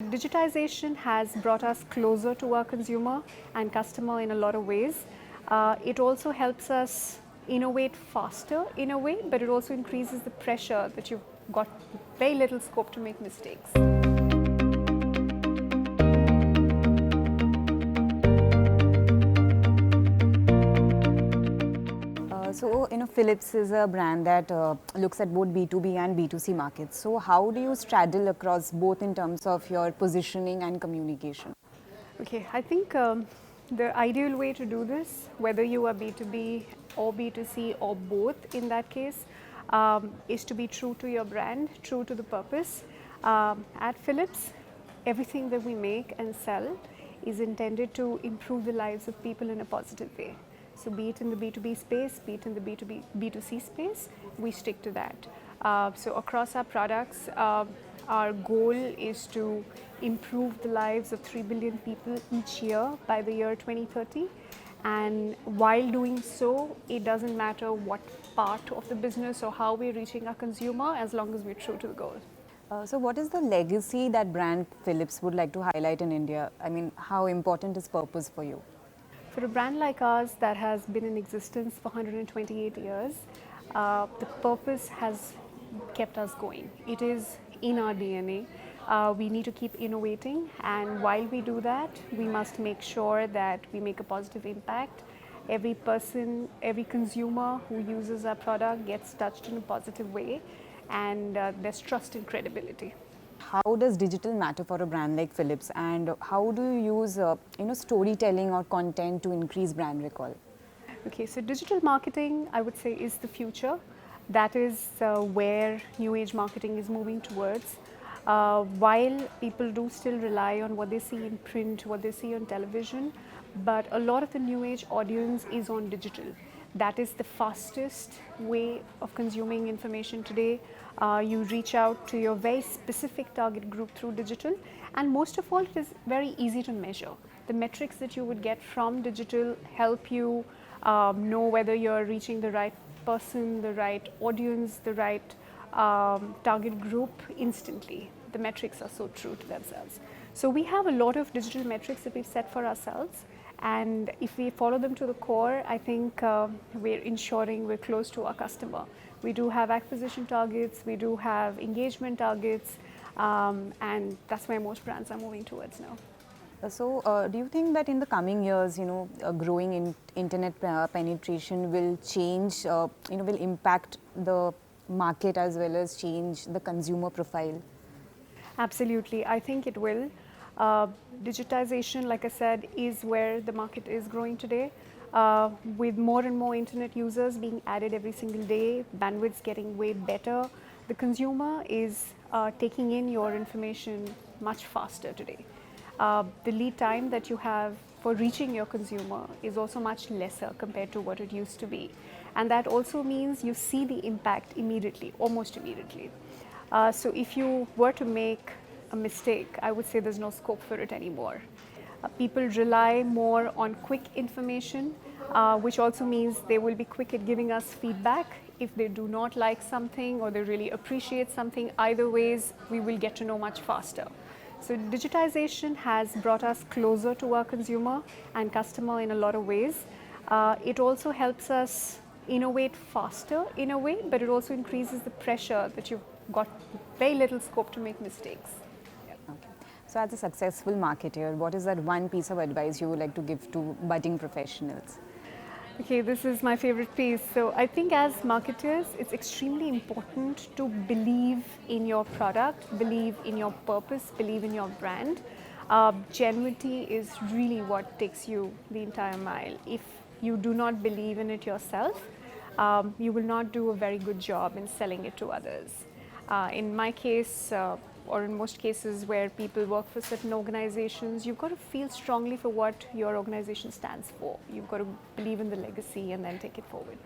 Digitization has brought us closer to our consumer and customer in a lot of ways. It also helps us innovate faster in a way, but it also increases the pressure that you've got very little scope to make mistakes. Philips is a brand that looks at both B2B and B2C markets. So how do you straddle across both in terms of your positioning and communication? Okay, I think the ideal way to do this, whether you are B2B or B2C or both in that case, is to be true to your brand, true to the purpose. At Philips, everything that we make and sell is intended to improve the lives of people in a positive way. So be it in the B2B space, be it in the B2C space, we stick to that. So across our products, our goal is to improve the lives of 3 billion people each year by the year 2030. And while doing so, it doesn't matter what part of the business or how we're reaching our consumer, as long as we're true to the goal. So what is the legacy that brand Philips would like to highlight in India? I mean, how important is purpose for you? For a brand like ours that has been in existence for 128 years, the purpose has kept us going. It is in our DNA. We need to keep innovating, and while we do that, we must make sure that we make a positive impact. Every person, every consumer who uses our product gets touched in a positive way, and there's trust and credibility. How does digital matter for a brand like Philips, and how do you use storytelling or content to increase brand recall? Okay, so digital marketing, I would say, is the future. That is where new age marketing is moving towards. While people do still rely on what they see in print, what they see on television, but a lot of the new age audience is on digital. That is the fastest way of consuming information today. You reach out to your very specific target group through digital, and most of all, it is very easy to measure. The metrics that you would get from digital help you know whether you're reaching the right person, the right audience, the right target group instantly. The metrics are so true to themselves. So we have a lot of digital metrics that we've set for ourselves, and if we follow them to the core, I think we're ensuring we're close to our customer. We do have acquisition targets, we do have engagement targets, and that's where most brands are moving towards now. So, do you think that in the coming years, growing internet penetration will change, will impact the market as well as change the consumer profile? Absolutely, I think it will. Digitization, like I said, is where the market is growing today. With more and more internet users being added every single day, bandwidth's getting way better. The consumer is taking in your information much faster today. The lead time that you have for reaching your consumer is also much lesser compared to what it used to be. And that also means you see the impact immediately, almost immediately. So if you were to make a mistake, I would say there's no scope for it anymore. People rely more on quick information, which also means they will be quick at giving us feedback. If they do not like something or they really appreciate something, either ways, we will get to know much faster. So digitization has brought us closer to our consumer and customer in a lot of ways. It also helps us innovate faster in a way, but it also increases the pressure that you've got very little scope to make mistakes. Okay. So as a successful marketer, what is that one piece of advice you would like to give to budding professionals? Okay, this is my favorite piece. So I think as marketers, it's extremely important to believe in your product, believe in your purpose, believe in your brand. Genuinity is really what takes you the entire mile. If you do not believe in it yourself, you will not do a very good job in selling it to others. In my case, or in most cases where people work for certain organizations, you've got to feel strongly for what your organization stands for. You've got to believe in the legacy and then take it forward.